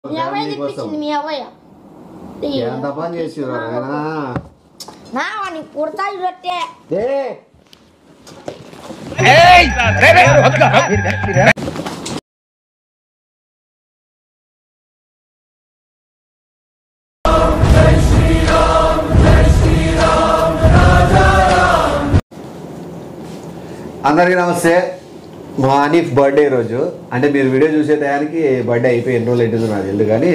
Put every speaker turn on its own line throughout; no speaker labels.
ఎంత పని చేసిరా
నావని కుర్తాయి రొట్టె
అందరికీ నమస్తే. మా అనీఫ్ బర్త్డే రోజు, అంటే మీరు వీడియో చూసే టయానికి బర్త్డే అయిపోయి ఎన్ని రోజులు అవుతుందో నాకు తెలియదు, కానీ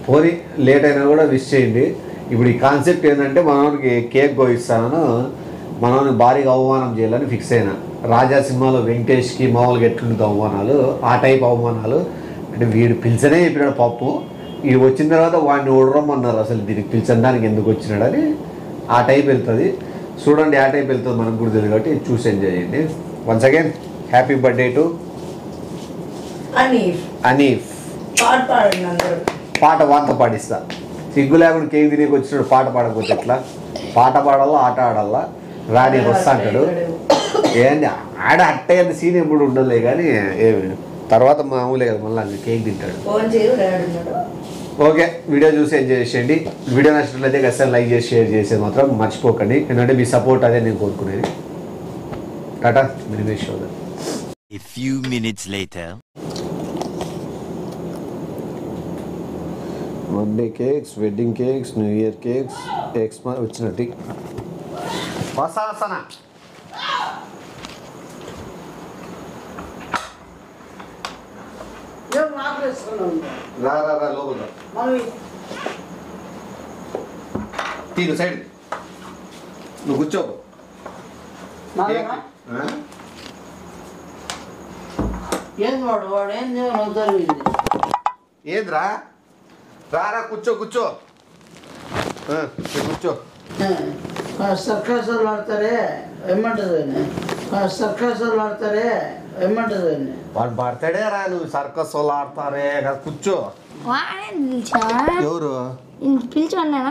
పోనీ లేట్ అయినా కూడా విష్ చేయండి. ఇప్పుడు ఈ కాన్సెప్ట్ ఏంటంటే మనకి కేక్ కోయిస్తాను, మనల్ని భారీగా అవమానం చేయాలని ఫిక్స్ అయినా. రాజా సినిమాలో వెంకటేష్కి మామూలుగా ఎట్లుంటుంది అవమానాలు, ఆ టైప్ అవమానాలు. అంటే వీడు పిలిచనే చెప్పినాడు పప్పు, వీడు వచ్చిన తర్వాత వాడిని ఓడరమ్మన్నారు, అసలు దీనికి పిలిచడానికి ఎందుకు వచ్చినాడని. ఆ టైప్ వెళ్తుంది, చూడండి ఆ టైప్ వెళ్తుంది, మనకు కూడా తెలియదు కాబట్టి చూసి ఎంజాయ్ చేయండి. Once again happy birthday to అనీఫ్. పాట వాంత పాడిస్తా, సిగ్గు లేకుండా కేక్ తినేకి వచ్చినాడు, పాట పాడకపోతే ఎట్లా? పాట పాడాలా, ఆట ఆడాలా, రాని వస్తా అంటాడు. ఏంటి ఆడ అట్టే అంత సీన్ ఎప్పుడు ఉండలే, కానీ ఏమి తర్వాత మామూలే కదా, మళ్ళీ కేక్ తింటాడు. ఓకే, వీడియో చూసి ఎంజాయ్ చేయండి. వీడియో నచ్చినట్లయితే ఖచ్చితంగా లైక్ చేసి షేర్ చేసేది మాత్రం మర్చిపోకండి, ఎందుకంటే మీ సపోర్ట్ అదే నేను కోరుకునేది. టాటా, మినిమేష్ show.
A few minutes later.
Birthday cakes, wedding cakes, new year cakes, cakes వచ్చినట్టు వస్తానా. రా రా రా లోపల తీరు సైడ్, నువ్వు కూర్చో. ఏంద్రా, రారా కూర్చో కూర్చో కూర్చో.
సర్కస్ వాళ్ళు ఆడతారే ఏమంటది, సర్కస్ వాళ్ళు ఆడతారే ఏమంటది.
వాడు బర్త్డే రా, నువ్వు సర్కస్ వాళ్ళు ఆడతారే కదా, కూర్చో. ఎవరు
పిలిచానా?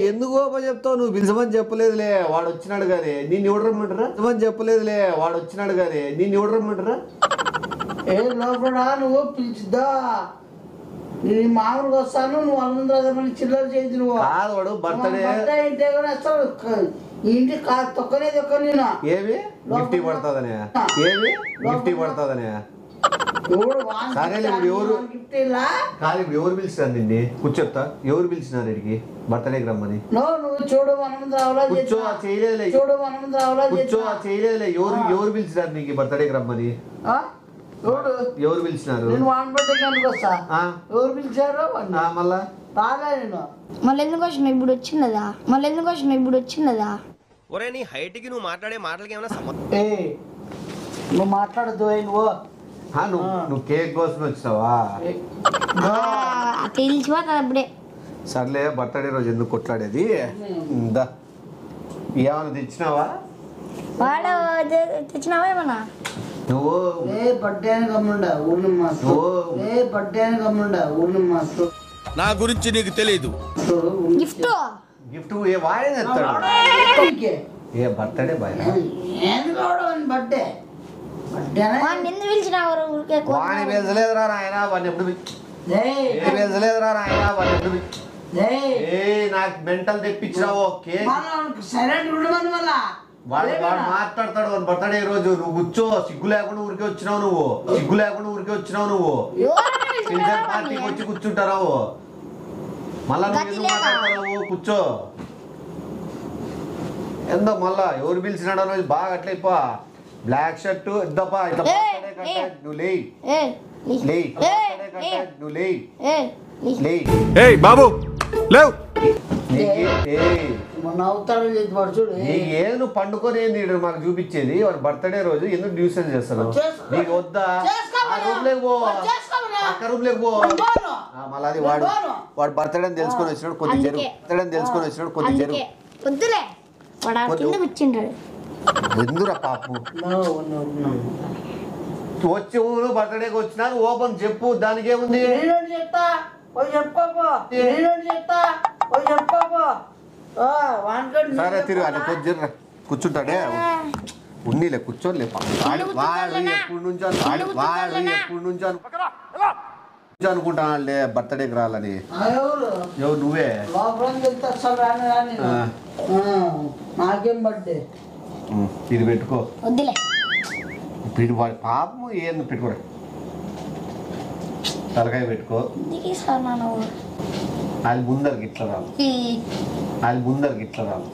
ఎందుకు గోప చెప్తావు? నువ్వు పిలిచమని చెప్పలేదులే, వాడు వచ్చినాడు కానీ నేను ఎవడు రమ్మంటారా? పిలిచమని చెప్పలేదులే, వాడు వచ్చినాడు కానీ నేను ఎవడు రమ్మంటారా?
ఏ లోపల నువ్వు పిలిచిద్దా, నేను మామూలుగా వస్తాను, నువ్వు అందరూ చిల్లర చేసి నువ్వు
కాదు. వాడు బర్త్డే
ఇంటే కూడా అసలు ఇంటి తొక్కనే తొక్క నేను
ఏమి గిఫ్ట్ పడుతుందనే, ఏమి గిఫ్ట్ పడుతుందనే. సరేలే, ఇప్పుడు ఎవరు కాదు, ఇప్పుడు ఎవరు పిలిచినారు నిన్ను? కూర్చోప్తా, ఎవరు పిలిచినారు ఇక్కడికి బర్త్డేకి రమ్మని?
నువ్వు చూడు
కూర్చో, చేయలేదులే,
చూడు
కూర్చో, చేయలేదులే. ఎవరు పిలిచినారు నీకు బర్త్డేకి రమ్మని? ఎవరు పిలిచినారు?
నేను వాన్ బర్త్డేకి వస్తా, ఎవరు పిలిచారు
మళ్ళా
రాగా నేను
మళ్ళీ ఎందుకు వచ్చినా ఇప్పుడు వచ్చిందా, మళ్ళీ ఎందుకు వచ్చినా ఇప్పుడు వచ్చిందా?
ఒరే నీ హైట్ కి నువ్వు మాట్లాడే మాటలకి ఏమైనా సంబంధం?
నువ్వు మాట్లాడద్దు నువ్వు.
నువ్వు కేక్ కోసం వచ్చినావా?
తెలిసిపోతుంది అప్పుడే.
సర్లే, బర్త్డే రోజు ఎందుకు కొట్లాడేది? ఏమన్నా తెచ్చినావా?
వాడు తెచ్చినావా ఏమన్నా?
నువ్వు
బర్త్డే అని గమ్ముండా ఊరిని మాస్టర్, బర్త్డే అని గమ్ముండా ఊరిని మాస్టర్.
నా గురించి నీకు తెలీదు.
గిఫ్ట్
గిఫ్ట్ ఏ వాడే తెస్తాడు? ఏ బర్త్డే బాయ్
బర్త్డే
ఎందుకు పిలిచినావు?
వాడిని పిలిచలేదురా నాయన, వాడిని ఎప్పుడు పిలిచలేదురా నాయన, వాడిని ఎప్పుడు నాకు మెంటల్ తెప్పించినావు. వాడు మాట్లాడతాడు వాడు బర్త్డే రోజు. నువ్వు కూర్చో, సిగ్గు లేకుండా ఊరికే వచ్చినావు నువ్వు, సిగ్గు లేకుండా ఊరికే వచ్చినావు నువ్వు. పిలిచిన పార్టీకి వచ్చి కూర్చుంటారావు, మళ్ళా నువ్వు ఎందుకు మాట్లాడతావు? కూర్చో. ఎందో మళ్ళా ఎవరు పిలిచినాడు అనేది బాగా అట్లయిపో. బ్లాక్ షర్ట్ ఇద్దపా, ఇట్లా నువ్వు లేయి లేయి, నువ్వు లేయి లేయి
బాబు లేవు.
ఏది నువ్వు పండుకొని ఏంది మాకు చూపించేది? వాడు బర్త్డే రోజు ఎందుకు న్యూసెన్స్ చేస్తాను? నీకు వద్దా? ఆ రూమ్ లేక పో, పక్క రూమ్ లేక పో. మళ్ళీ అది వాడు వాడు బర్త్డే అని తెలుసుకొని వచ్చినాడు, కొద్ది జరుగు. బర్త్డే అని తెలుసుకొని వచ్చినాడు, కొద్ది జరుగు.
వద్దులే, కూర్చుంటాడు.
ఎందురా పాపు వచ్చి ఊరు బర్త్డేకి వచ్చినారు, ఓపెన్ చెప్పు, దానికి ఏముంది? సరే తిరుగు, అట్లా కొద్ది కూర్చుంటాడే. ఉన్నీలే కూర్చోలే, వాడు ఎప్పుడు నుంచో అనుకుంటానులే బర్త్డేకి రాలని.
ఎవరు
ఎవరు? నువ్వే.
లోపలికి వెళ్తే అసలు రాని రాని నాకేం బర్త్డే
ఇది పెట్టుకో.
వద్దులే.
పాపం ఏంది పెట్టుకోరా. తలకాయ పెట్టుకో. అది ముందరికి ఇట్లా రావు. అది ముందరికి ఇట్లా రావు.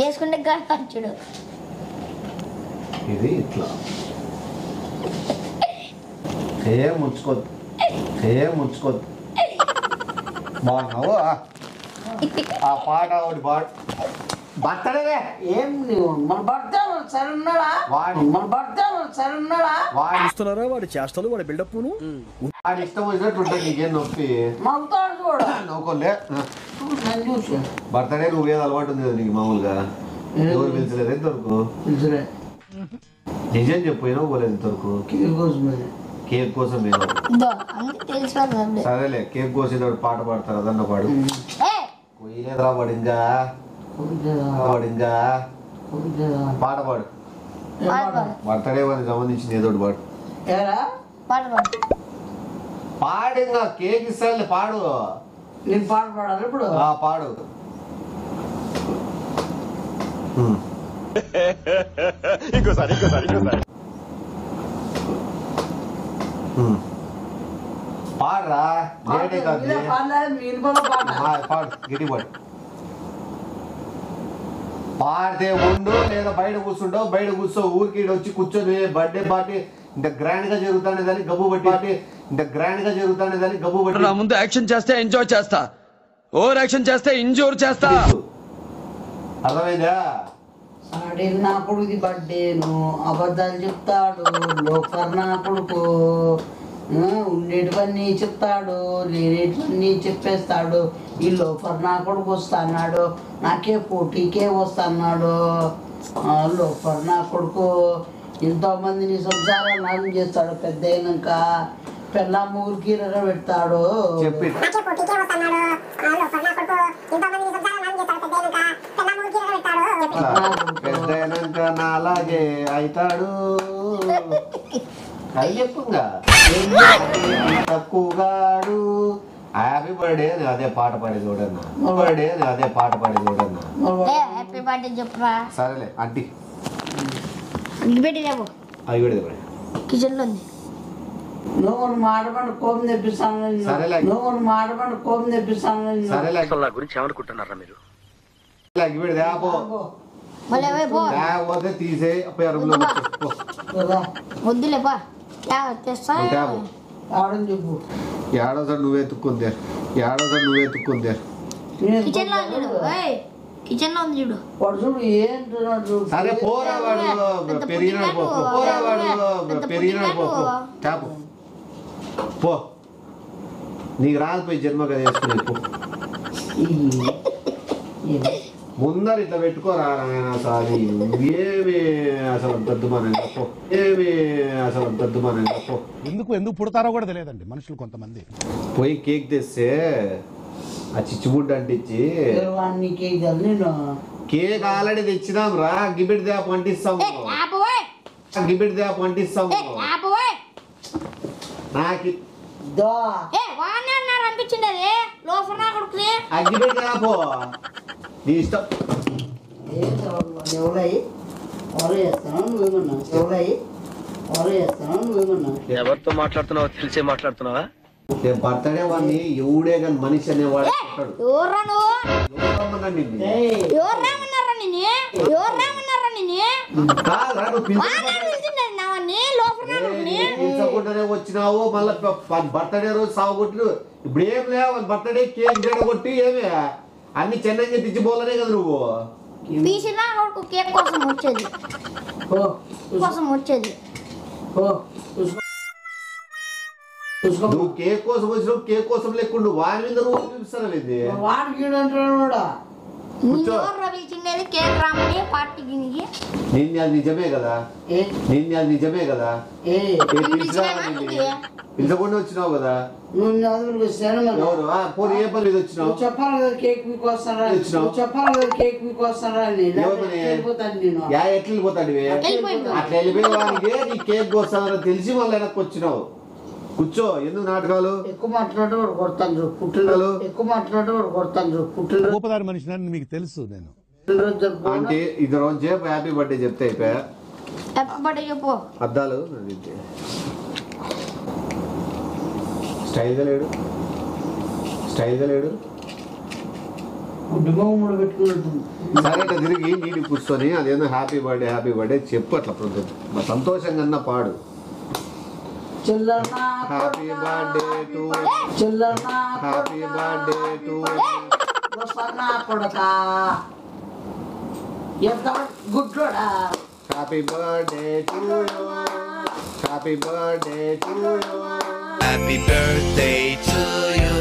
వేసుకుంటే చూడు.
ఇది ఇట్లా ఏం ముచ్చుకోద్దు. ఏం ముచ్చుకోద్దు. బాగున్నావు. ఆ పాట ఒకటి బర్త్డే.
ఏం నువ్వు మన బర్త్డే సరే ఉన్నాడా? మన బర్త్డే సరే ఉన్నాడా?
ఇస్తున్నారా వాడి చేష్టలు వాడి బిల్డప్
వాడి ఇష్టం వచ్చినట్టు ఉంటుంది. నీకేం నొప్పి
మగుతాడు కూడా
నవ్వుకోలే.
నన్ను చూసి
బర్త్డే నువ్వు ఏది అలవాటు ఉంది కదా నీకు మామూలుగా. ఎవరు పిలిచలేదు ఎంతవరకు?
పిలిచలే.
నిజం చెప్పినా పోలేదు ఇంతవరకు.
కేక్ కోసమే.
కేక్ కోసం సరేలే. కేక్ కోసేటప్పుడు పాట పాడతారు. అదన్న పాడు. పోయలేదురా పడింగా పడింగా పాట పాడు. బర్త్డే వారికి సంబంధించింది ఏదో పాడు. పాడింగా కేక్ ఇస్తానులే పాడు.
నేను పాట పాడాలి ఇప్పుడు.
పాడు.
ఇంకోసారి
పాడరా. లేటే కాదు. పాడు. గిటి పాడు. పాడితే ఉండు లేదా బయట కూర్చుంటావు. బయట కూర్చో. ఊరికి వచ్చి కూర్చొని బర్త్డే పార్టీ ఇంత గ్రాండ్ గా జరుగుతానేదని గబ్బు బట్టి గబ్బు బట్టి
నా ముందు యాక్షన్ చేస్తే ఎంజాయ్ చేస్తా. ఓవర్ యాక్షన్ చేస్తే ఇంజోర్ చేస్తా.
అర్థమైందా?
నా కొడుకు బర్త్డేను అబద్ధాలు చెప్తాడు. లోకర్ నా కొడుకు ఉండేటివన్నీ చెప్తాడు. లేనేటివన్నీ చెప్పేస్తాడు. ఈ లోకర్ నా కొడుకు వస్తాడు. నాకే పోటీకే వస్తున్నాడు. లోకర్ నా కొడుకు ఎంతో మందిని సంసారాలు నాశనం చేస్తాడు. పెద్ద అయినాక పిల్ల ఊరికి పెడతాడు.
చెప్పి పెద్ద అయినాక నాలాగే అవుతాడు. అది చెప్పుగా తక్కువగాడు. హ్యాపీ బర్త్డే అని అదే పాట పాడి చూడన్నా. బర్త్డే అని అదే పాట పాడి చూడన్నా.
హ్యాపీ బర్త్డే చెప్పరా.
సరేలే ఆంటీ
పెట్టి రేపు
అవి కూడా
కిచెన్ లో ఉంది.
నువ్వు మాటపడి కోపం తెప్పిస్తాను. నువ్వు మాటపడి కోపం తెప్పిస్తాను.
సరేలే.
నా గురించి ఏమనుకుంటున్నారా మీరు?
లేకపోతే తీసే
వద్దులే బా తెస్తా.
చెప్పు
ఏడోసారి నువ్వే ఎత్తుక్కుందే.
కిచెన్ లో ఉంది చూడు. కిచెన్ లో ఉంది చూడు.
వాడు చూడు ఏంటున్నాడు.
సరే పోరా. వాడు పెరిగినాడు. పోరా. వాడు పెరిగినాడు. చాపు పో. నీకు రాకపోయి జన్మ కదా వేసుకుని ముందర ఇట్లా పెట్టుకోరా నాయన. సారి ఏమి అసలు దద్దుమానండి.
ఎందుకు పుడతారో కూడా తెలియదండి మనుషులు కొంతమంది.
పోయి కేక్ తెస్తే ఆ చిచ్చుబుడ్డ అంటించి కేక్ ఆల్రెడీ తెచ్చినాం రా. గిబిట్ దే పంటిస్తాము. నాకు అగ్గిపెట్టి రాపో. నీ ఇష్టం.
ఎవరితో మాట్లాడుతున్నావో తెలిసే మాట్లాడుతున్నావా?
బర్త్డే వాడిని ఎవడే కానీ మనిషి అనేవాడు పిలుచకుండానే వచ్చినావు. మళ్ళీ బర్త్డే రోజు సాగుకొట్లు. ఇప్పుడు ఏం లేవు. బర్త్డే కేక్ కొట్టి ఏమి అన్ని చెన్నైకి తెచ్చిపోలనే కదా నువ్వు.
కేక్ కోసం వచ్చేది
నువ్వు కేక్ కోసం వచ్చినావు. కేక్ కోసం లేకుండా వాడి మీద రోజు చూపిస్తాను. ఇది కూర్చో.
చిన్నది కేక్ రామని పార్టీకి నీకు
నిన్ను అది నిజమే కదా,
ఏ
నిన్ను అది నిజమే కదా,
ఏ
పిలిచకుండా వచ్చినావు కదా.
నువ్వు నదువులకు వస్తాను మరి
ఎవరు పోనీ ఏ పని మీద వచ్చినావు?
నువ్వు చెప్పాలి కదా కేక్ మీకు వస్తారా,
వచ్చినావు.
నువ్వు చెప్పాలి కదా కేక్ మీకు వస్తారా అని వెళ్ళిపోతాను నేను.
ఎట్లా వెళ్ళిపోతాడు అట్లా వెళ్ళిపోయే వానికి నీ కేక్ కోస్తానని తెలిసి మళ్ళీ వెనక్కి వచ్చినావు. కూర్చో, ఎందుకు నాటకాలు?
ఎక్కువ మాట్లాడే వాడు కొడతాను పుట్టినరోజు, ఎక్కువ మాట్లాడే వాడు కొడతాను పుట్టినరోజు
గోపదారి మనిషి అని మీకు తెలుసు. నేను
జరుపుకోవాలి.
అంటే ఇది రోజు చెప్పు హ్యాపీ బర్త్డే చెప్తే అయిపోయా.
హ్యాపీ బర్త్డే చెప్పు.
అద్దాలు స్టైల్గా లేడు, స్టైల్గా లేడు.
గుడ్డిమొహం పెట్టుకున్నట్టు
సరే అట్లా తిరిగి నీటి కూర్చొని అదేదో హ్యాపీ బర్త్డే చెప్పు. అట్లా మా సంతోషంగా అన్న పాడు.
చిల్లన్నా
హ్యాపీ బర్త్డే టు,
చిల్లన్నా
హ్యాపీ బర్త్డే టు.
వస్తానా కొడక ఎంత గుడ్డోడా.
Happy birthday to you, happy birthday to you,
Happy birthday to you.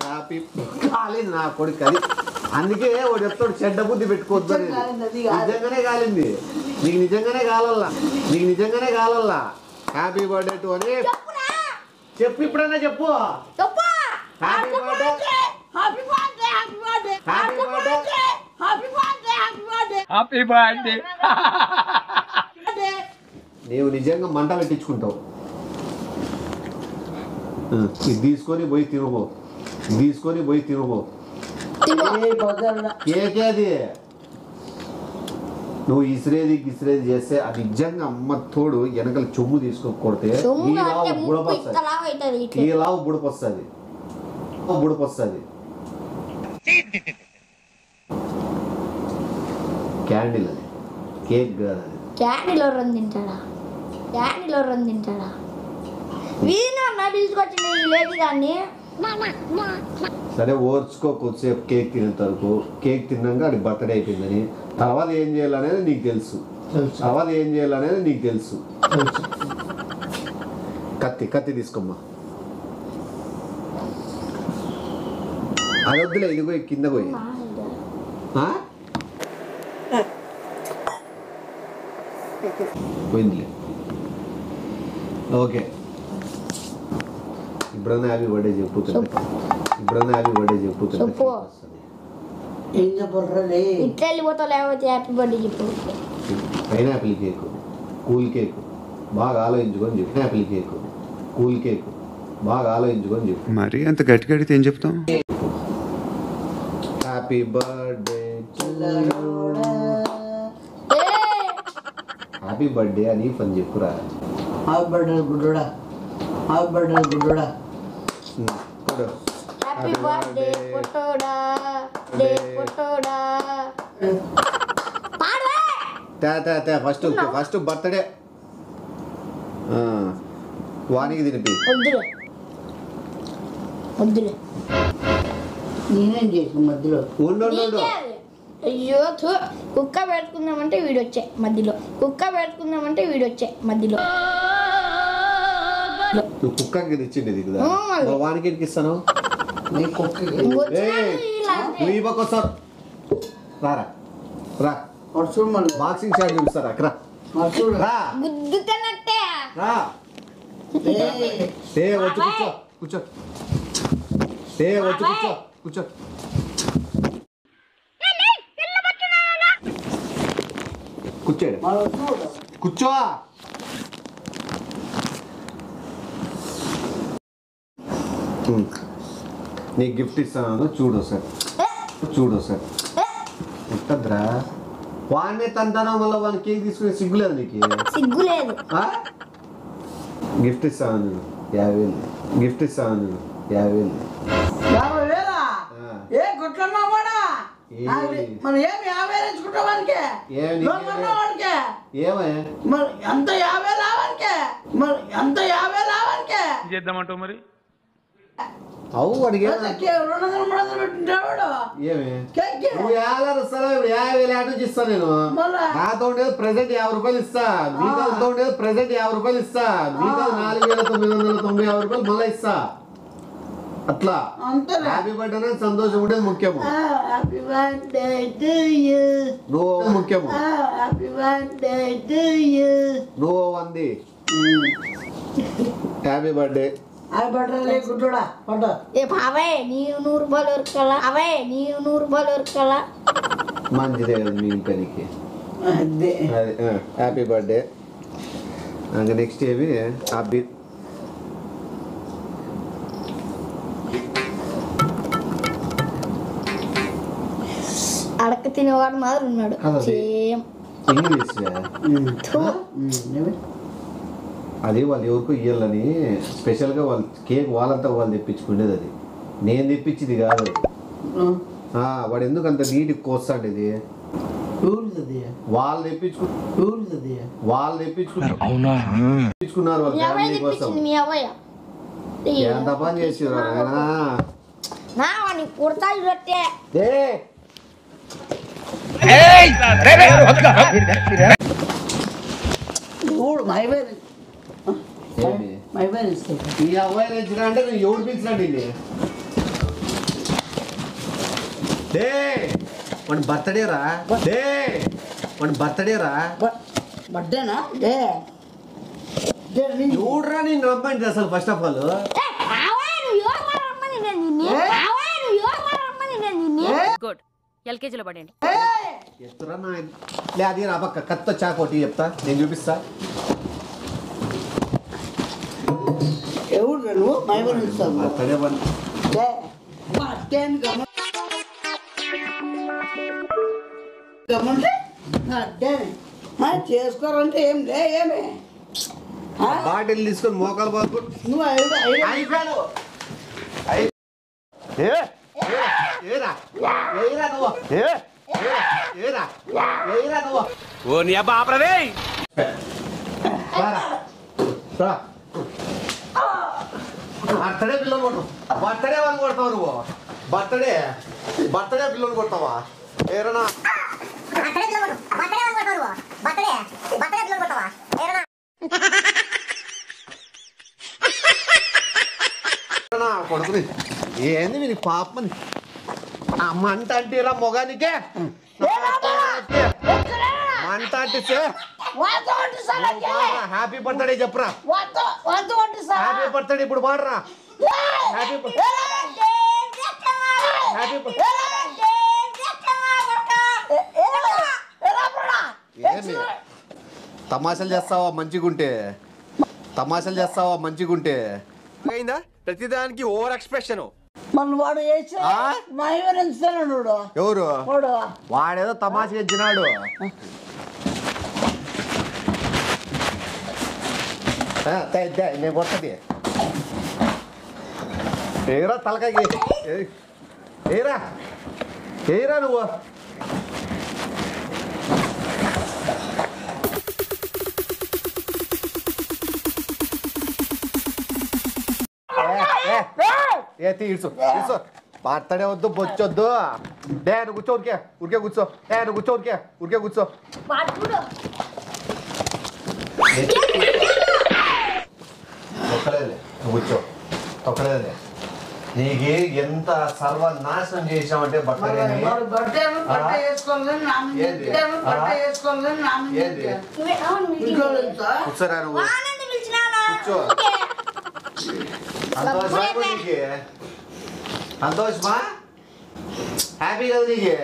Happy. కాలేదు నా కొడుకు అది. అందుకే వాడు చెప్తాడు చెడ్డ బుద్ధి పెట్టుకోవద్దు అని. నిజంగానే కాలింది నీకు, నిజంగానే కాలల్లా నీకు, నిజంగానే కాలల్లా. హ్యాపీ బర్త్డే టు అని చెప్పు. ఇప్పుడన్నా చెప్పు. Happy birthday,
happy birthday, happy birthday,
happy birthday.
Happy birthday, happy birthday,
happy birthday.
నీవు నిజంగా మంట పెట్టించుకుంటావు. ఇది తీసుకొని పోయి తినుకో, తీసుకొని పోయి తినుకో. కేకే అది నువ్వు ఇసిరేది చేస్తే అది నిజంగా అమ్మ తోడు వెనకలు చెమ్ము తీసుకోకొడితే ఈ లావు బుడపొస్తుంది, ఈ లావు బుడపొస్తుంది, బుడపొస్తుంది. క్యాండిల్ అది, కేక్ కాదు అది.
క్యాండీలో రన్ తింటాడా, క్యాండీలో రన్ తింటాడా? వీణా పిలుచుకొచ్చింది ఈ లేడీ కానీ.
సరే ఓర్చుకో కొద్దిసేపు కేక్ తినేంత వరకు. కేక్ తిన్నాక అది బర్త్డే అయిపోయిందని తర్వాత ఏం చేయాలనేది నీకు తెలుసు, తర్వాత ఏం చేయాలనేది నీకు తెలుసు. కత్తి తీసుకోమ్మా. అది వద్దులే, ఇది పోయి కింద పోయి. పోయిందిలే. ఓకే, ఇప్పుడన్నా హ్యాపీ బర్త్డే చెప్పుతుంది, ఇప్పుడన్నా హ్యాపీ బర్త్డే చెప్పుతుంది.
చెప్పు.
ఏం చెప్పాలి?
ఇట్లా వెళ్ళిపోతావు లేకపోతే హ్యాపీ బర్త్డే చెప్పు.
పైనాపిల్ కేక్, కూల్ కేక్, బాగా ఆలోచించుకొని చెప్పు. పైనాపిల్ కేక్, కూల్ కేక్, బాగా ఆలోచించుకొని చెప్పు.
మరి అంత గట్టి గడితే ఏం చెప్తాం?
హ్యాపీ బర్త్డే, హ్యాపీ బర్త్డే అని పని చెప్పురా.
హ్యాపీ బర్త్డే గుడ్డోడా, హ్యాపీ బర్త్డే గుడ్డోడా.
హ్యాపీ బర్త్డే పొట్టోడా, డే పొట్టోడా.
ఫస్ట్ బర్త్డే వానికి తినిపి.
వద్దులే
నేనేం చేసిన మధ్యలో
ఉండు.
అయ్యో కుక్క పెట్టుకుందామంటే వీడొచ్చే మధ్యలో, కుక్క పెట్టుకుందామంటే వీడొచ్చే మధ్యలో.
నువ్వు కుక్కకి తెచ్చింది ఇది కదా, వానికి ఎందుకు ఇస్తాను?
నీ కుక్కకి
నువ్వు ఈ పక్క వస్తారు. రారా రా,
చూడు మళ్ళీ
బాక్సింగ్ షాట్ చూపిస్తారా? అక్కడ
చూడు
రా,
గుద్దుతున్నట్టే.
రా. వచ్చి కూర్చో, కూర్చో. వచ్చి కూర్చో, కూర్చో. కూర్చోడు,
మళ్ళీ చూడు.
కూర్చో. నీకు గిఫ్ట్ ఇస్తాను, చూడు సార్, చూడు సార్. ఉంటుందిరా, వాడినే తంటానో మళ్ళీ వాడిని కేక్ తీసుకునే సిగ్గులేదు నీకు?
సిగ్గులేదు.
గిఫ్ట్ ఇస్తాను నేను 50,000, గిఫ్ట్ ఇస్తాను నేను 50,000.
50,000? ఏ గుట్లన్నా కూడా మనం ఏమి 50,000 తెచ్చుకుంటాం వానికి? వానికి
ఏమే
మరి ఎంత 50,000 రావానికి? మరి ఎంత 50,000 రావానికి?
చేద్దామంటావు మరి?
అవు వాడికి
200-300 పెట్టింటాడు.
ఏమే
కేక్
నువ్వు 50,000 ఇస్తాను, ఇప్పుడు 50,000 యాడ్ నుంచి ఇస్తాను నేను. నాతో ఉండేది ప్రెసెంట్ 50 రూపాయలు ఇస్తా, మీతో ఉండేది ప్రెసెంట్ 50 రూపాయలు ఇస్తా, మీతో 4,990 రూపాయలు మళ్ళీ ఇస్తా. అట్లా
అంతేలే.
హ్యాపీ బర్త్డే అనేది సంతోషం ఉండేది ముఖ్యము.
Happy birthday to you.
నువ్వు ముఖ్యము.
Happy birthday to you.
నువ్వు అంది హ్యాపీ బర్త్డే.
హ్యాపీ బర్త్డే గుడ్డోడా పడ్డ.
ఏ బావే నీవు 100 రూపాయలు ఉరకలా అవే నీవు 100 రూపాయలు ఉరకలా
మంచిదే మీ ఇంటికి.
అదే
హ్యాపీ బర్త్డే. ఇంకా నెక్స్ట్ ఏమి హ్యాపీ
అడక తినేవాడు మాదిరి ఉన్నాడు
అదే.
Same
English. అది వాళ్ళు ఎవరికో ఇయ్యాలని స్పెషల్గా వాళ్ళు కేక్ వాళ్ళంతా వాళ్ళు తెప్పించుకునేది. అది నేను తెప్పించింది కాదు. వాడు ఎందుకు అంత నీట్గా కోస్తాడు? ఇది వాళ్ళు తెప్పించుకున్నారు వాళ్ళ
మీ అవ్వయ్య
ఫ్యామిలీ కోసం.
తెప్పించింది మీ అవ్వయ్య
ఎంత పని చేసిర్రు ఆయన.
నా వాడిని కుర్తా చూస్తే
ఈ అమ్మాయి తెచ్చిన అంటే నేను ఎవడు పిలిచినాడు ఇది? డే వాడి బర్త్డే రా. డే వాడి బర్త్డే రా.
బర్త్డేనా?
ఎవడురా నేను రమ్మంటే అసలు ఫస్ట్ ఆఫ్ ఆల్
గుడ్ ఎల్కేజీలో పడండి.
ఎత్తురా నా లే అది రా పక్క కత్తో చాకోటి చెప్తా నేను చూపిస్తా.
ఎవరు నువ్వు మైబర్
బర్త్డే వన్
చేసుకోరంటే ఏం లే ఏమే
బాటిల్ తీసుకొని మోకాలు బాదుకుంటు
నువ్వు
అయిపోయాను.
ఓ నీ అబ్బా ఆపరదే.
బర్త్డే పిల్లలు కొట్టు. బర్త్డే వాళ్ళు కొడతావు నువ్వు. బర్త్డే పిల్లలు కొడతావా? ఏరన్నా కొడుకుని ఏంది మీరు పాపని మంట అంటేరా మొగానికే మంట అంటే హ్యాపీ బర్త్డే చెప్పరా. హ్యాపీ బర్త్డే ఇప్పుడు పాడరా. హ్యాపీ ఏమి తమాషాలు చేస్తావా మంచిగుంటే
అయిందా ప్రతిదానికి ఓవర్ ఎక్స్ప్రెషన్.
మన వాడు వేసి మైబర్ ఇస్తాడు.
ఎవరు
వాడు
వాడేదో తమాషా ఇచ్చినాడు. నేను కొత్తది ఏరా తలకాయ ఏరా నువ్వు తీర్చు బర్త్డే వద్దు బొచ్చొద్దు. డే నువ్వు కూర్చో ఊరికే కూర్చో. నువ్వు కూర్చో తొక్కలేదులే. నీకు ఎంత సర్వనాశనం చేసామంటే బర్త్డే కూర్చోరా నువ్వు కూర్చో. సంతోషమా హ్యాపీ కదా నీకే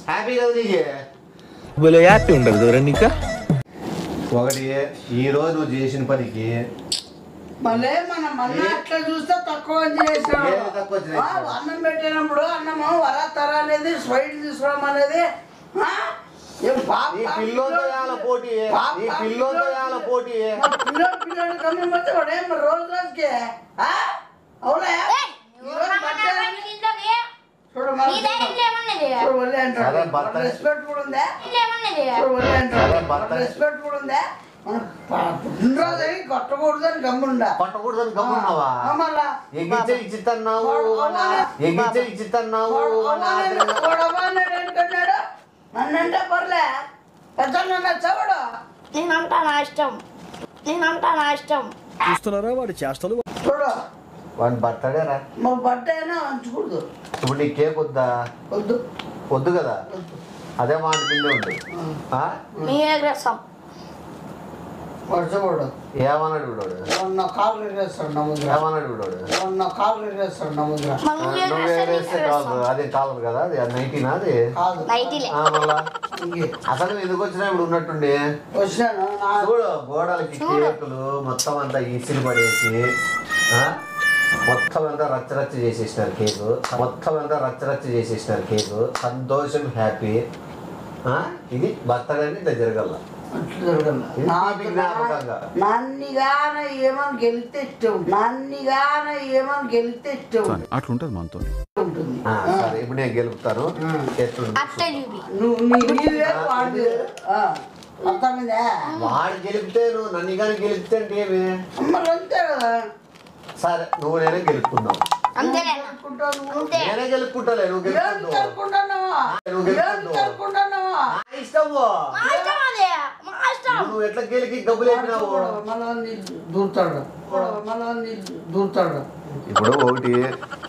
హ్యాపీ ఉండదు నీకా.
ఒకటి ఈ రోజు నువ్వు చేసిన పనికి
మళ్ళీ మన అట్లా చూస్తే తక్కువ చేసినాడు.
ఏది తక్కువ చేసినావు?
అన్నం పెట్టినప్పుడు అన్నము వరతర అనేది స్వైట్ తీసుకోవడం అనేది
పోటీ
పిల్లడు కమ్మి మధ్య వాడేం రోజు రోజుకి అవునా రెస్పెక్ట్ కూడా ఉందా? రెస్పెక్ట్ కూడా ఉందా? పుట్టినరోజు అని కొట్టకూడదని గమ్ముండా మళ్ళా
ఇచ్చిస్తున్నావు
నన్నంటే పర్లే పెద్ద చవడు
నేనంటా నా ఇష్టం
చూస్తున్నారా వాడి చేష్టలు.
చూడు
వాడి బర్త్డే రా.
మా బర్త్డే అయినా అంచకూడదు.
ఇప్పుడు నీ కేక్ వద్దా?
వద్దు
వద్దు కదా, అదే మాట కిందే ఉంటుంది.
వర్షపడు
ఏమన్నాడు వీడోడు?
నా కాళ్ళు ఎగరేస్తాడు నా ముందు.
ఏమన్నాడు వీడోడు?
నా కాళ్ళు ఎగరేస్తాడు నా ముందు.
నువ్వు వేస్తే కాదు, అదే కాదు కదా, అది నైటీనా? అది
కాదు
మళ్ళా అసలు ఎందుకు వచ్చినా ఇప్పుడు ఉన్నట్టుండి
వచ్చినాను.
చూడు గోడలకి కేకులు మొత్తం అంతా ఈసిలు పడేసి మొత్తం అంతా రచ్చరచ్చ చేసేసినారు కేకు. మొత్తం అంతా రచ్చరచ్చ చేసేసినారు కేకు. సంతోషం, హ్యాపీ. ఇది బర్త్డే అని ఇట్లా జరగల.
నన్నిగాన ఏమని గెలితే ఇష్టం, నన్నిగాన ఏమని గెలితే ఇష్టం
అట్లుంటది మనతో
ఉంటుంది.
సరే ఇప్పుడు నేను గెలుపుతాను. వాడు గెలిపితే నువ్వు నన్ను కానీ గెలిపితే అంటే ఏమి?
అంతే కదా.
సరే నువ్వు నేనే గెలుపుకున్నావు. నేనే గెలుపుకుంటాలే, నువ్వు నువ్వు ఎట్లా గెలికి డబ్బులు వేసినావు?
దూరుతాడు.
ఇప్పుడు ఒకటి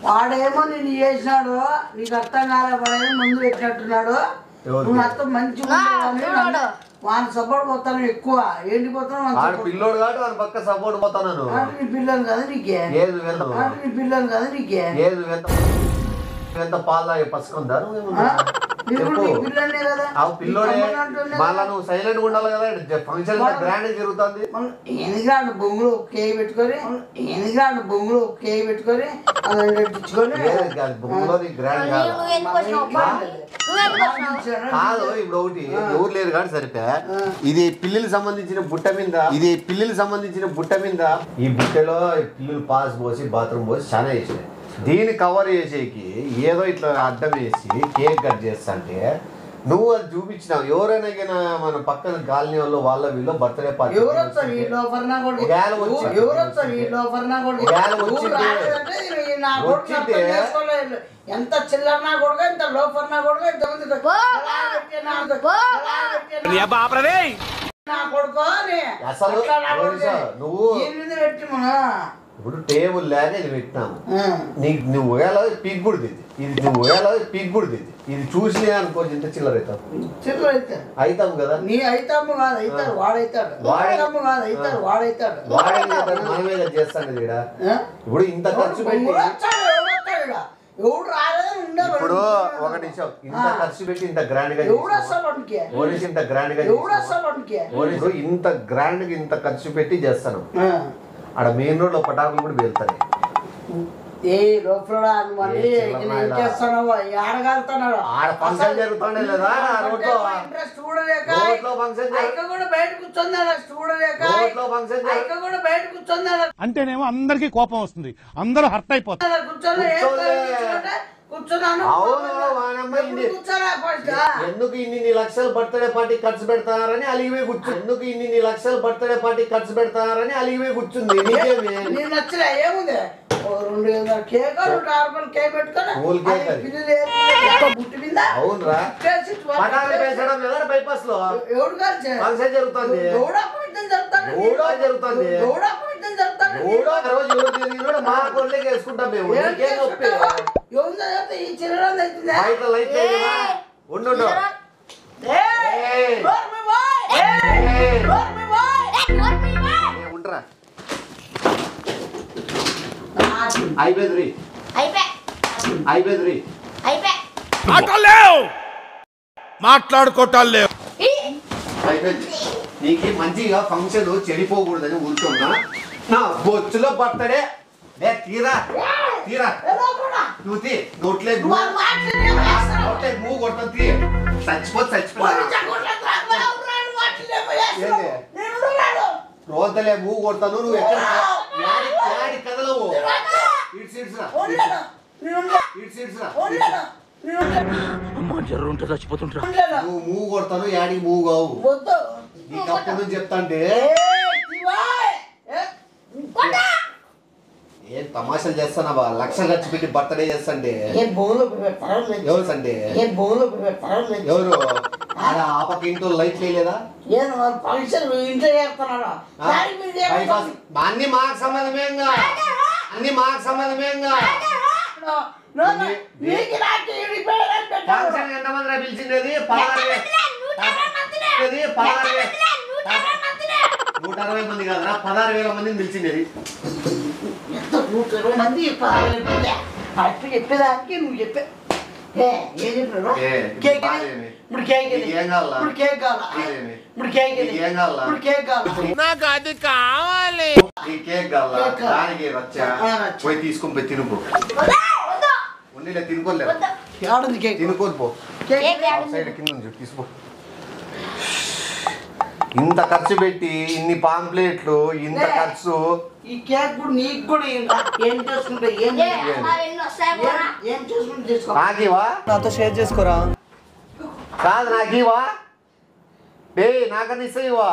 వాడేమో నేను చేసినాడు, నీకు అర్థం కాలే. వాడేమో ముందు పెట్టినట్టున్నాడు. నువ్వు అర్థం మంచిగా వాని సపోర్ట్ పోతాను ఎక్కువ. ఏంటి పోతాను
పిల్లోడు కాబట్టి వాని పక్క సపోర్ట్ పోతాను.
నీ పిల్లలు కదా నీకే, నీ పిల్లలు కదా నీకే.
ఎంత పాలు పసుకుందా పిల్లోడే? మళ్ళా నువ్వు సైలెంట్ ఉండాలి కదా. ఫంక్షన్ గ్రాండ్ జరుగుతుంది.
ఎందుకంటే బొంగులు కేక్ పెట్టుకొని, ఎందుకంటే బొంగులు కేక్ పెట్టుకొని
బొంగులో గ్రాండ్ కాదు. ఇప్పుడు ఒకటి ఎవరు లేరు కానీ సరిపే. ఇది పిల్లలు సంబంధించిన బుట్ట మీద, ఇది పిల్లలు సంబంధించిన బుట్ట మీద ఈ బుట్టలో పిల్లలు పాస్ పోసి బాత్రూమ్ పోసి చాలా వేసినాయి. దీన్ని కవర్ చేసేకి ఏదో ఇట్లా అడ్డం వేసి కేక్ కట్ చేస్తా అంటే నువ్వు అది చూపించినావు. ఎవరైనా మన పక్కన కాలనీ వాళ్ళు వాళ్ళ వీళ్ళు బర్త్డే పార్టీ
ఎంత చిల్లరనా కూడా ఎంత లోపర్నా కూడా ఇంతమంది నా కొడుకో
అసలు నువ్వు
పెట్టి మన
ఇప్పుడు టేబుల్ లేక ఇది పెట్టినాము. నీకు నువ్వు ఉగాలో పిగ్గుడిది ఇది, నువ్వు ఉగాలో పిగ్గుడిది ఇది చూసి అనుకో ఇంత చిల్లర అవుతాం.
చిల్లర అవుతాం
కదా.
నీ అయితాము కాదు, అవుతాడు వాడైతాడు. వాడేమో కాదు, అవుతాడు వాడైతాడు.
మనమే చేస్తాను ఇక్కడ. ఇప్పుడు ఇంత ఖర్చు పెట్టి
ఎవడు రాలేదని ఉండరు.
ఇప్పుడు ఒక నిమిషం ఇంత ఖర్చు పెట్టి ఇంత గ్రాండ్ గా ఇంత గ్రాండ్ గా ఇంత గ్రాండ్ గా ఇంత ఖర్చు పెట్టి చేస్తాను. ఆడ మెయిన్ రోడ్ లో పటాకులు కూడా వెళ్తాయి.
ఏ లోపల
ఫంక్షన్ జరుగుతుండే లేదా
చూడలేక కూడా బయట చూడలేక కూడా బయట
అంటేనేమో అందరికి కోపం వస్తుంది, అందరూ హర్ట్ అయిపోతారు.
ఎందుకు ఇన్ని లక్షల బర్త్డే పార్టీ ఖర్చు పెడతారని అలిగిపోయి కూర్చుంది. ఎందుకు ఇన్ని లక్షల బర్త్డే పార్టీ ఖర్చు పెడతారని అలిగిపోయి కూర్చుంది.
నీకేమి నచ్చలే ఏముంది? 200 కేక్ 2 రూపాయలు కేక్ పెట్టుకొని
అవునరా పెంచడం లేదా బైపాస్ లో ఫంక్షన్ జరుగుతుంది. మా కొల్లేకి వేసుకుంటాం మేము.
ఈ చిన్న
బయట లైట్ ఉండు ఉండరా అయిపోయింది.
మాట్లాడుకోవటాలు లేవు.
నీకు మంచిగా ఫంక్షన్ చెడిపోకూడదని ఊరుకున్నా. నా బొచ్చులో బర్త్డే తీరా తీరా నువ్వు తీ నోట్లే మూవ్ కొడతా తీ. రోతలే మూవ్ కొడతాను. నువ్వు ఎక్కడ కదలవు. నువ్వు మూవ్ కొడతాను యాడికి మూవ్ కావు. నీకు అప్పటి నుంచి చెప్తా అంటే ఏం తమాషాలు చేస్తానవా? లక్షలు ఖర్చు పెట్టి బర్త్డే చేస్తాండే ఎవరు సండే ఎవరు ఆ పక్క ఇంట్లో లైట్లు వేయలేదా?
ఇంట్లో చేస్తున్నారా?
అన్ని మాకు సంబంధమే. అన్ని మాకు సంబంధమేంగా
నీకు నాకు ఇడిపోయారని పెట్టాడు.
ఫంక్షన్ ఎంతమంది పిలిచిండేది 160 మంది కాదురా 16,000 మందిని పిలిచిండేది.
ఎంత 120 మంది 10,000 పిల్లే. అట్లా చెప్పేదానికి నువ్వు చెప్పే ఏం చెప్పారు కేక్ ఇప్పుడు కేక్
ఏం కావాలా
ఇప్పుడు కేక్ కావాలా ఇప్పుడు కేక్
ఏం కావాలా
ఇప్పుడు కేక్ కావాలా
నాకు అది కావాలి.
ఈ కేక్ కావాలా దానికి వచ్చా పోయి తీసుకొని పోయి తినుకో ఉండిలే తినుకోలేదు
ఏడుంది కేక్
తినుకోదు పో
కేక్
సైడ్ కింద ఉంది తీసుకో. ఇంత ఖర్చు పెట్టి ఇన్ని పాంప్లెట్లు ఇంత ఖర్చు
ఈ కేక్ కూడా నీకు కూడా ఏం చేసుకుంటా ఏం ఏం చేసుకుంటా చేసుకో
నాకివా
నాతో షేర్ చేసుకోరా.
కాదు నాకివా డే నాకన్నా ఇస్తాయివా